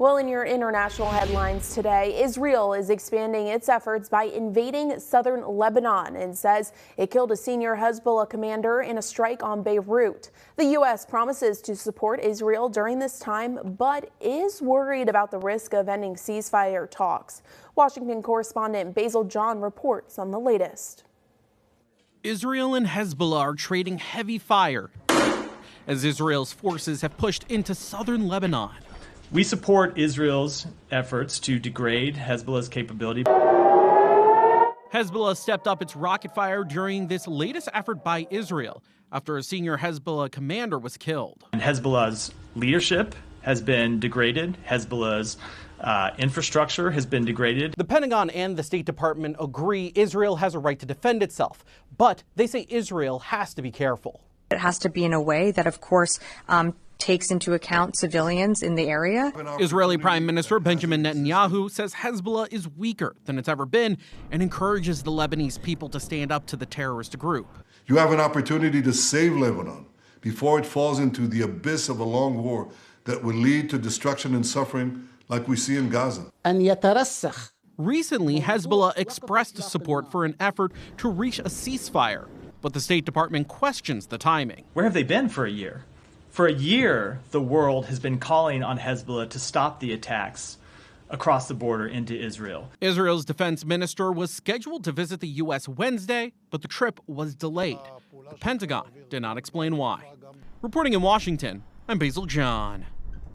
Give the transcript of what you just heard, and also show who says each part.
Speaker 1: Well, in your international headlines today, Israel is expanding its efforts by invading southern Lebanon and says it killed a senior Hezbollah commander in a strike on Beirut. The U.S. promises to support Israel during this time, but is worried about the risk of ending ceasefire talks. Washington correspondent Basil John reports on the latest.
Speaker 2: Israel and Hezbollah are trading heavy fire as Israel's forces have pushed into southern Lebanon.
Speaker 3: We support Israel's efforts to degrade Hezbollah's capability.
Speaker 2: Hezbollah stepped up its rocket fire during this latest effort by Israel after a senior Hezbollah commander was killed.
Speaker 3: And Hezbollah's leadership has been degraded. Hezbollah's infrastructure has been degraded.
Speaker 2: The Pentagon and the State Department agree Israel has a right to defend itself, but they say Israel has to be careful.
Speaker 4: It has to be in a way that, of course, takes into account civilians in the area.
Speaker 2: Israeli Prime Minister Benjamin Netanyahu says Hezbollah is weaker than it's ever been and encourages the Lebanese people to stand up to the terrorist group.
Speaker 5: You have an opportunity to save Lebanon before it falls into the abyss of a long war that will lead to destruction and suffering like we see in Gaza.
Speaker 2: Recently, Hezbollah expressed support for an effort to reach a ceasefire, but the State Department questions the timing.
Speaker 3: Where have they been for a year? For a year, the world has been calling on Hezbollah to stop the attacks across the border into Israel.
Speaker 2: Israel's defense minister was scheduled to visit the U.S. Wednesday, but the trip was delayed. The Pentagon did not explain why. Reporting in Washington, I'm Basil John.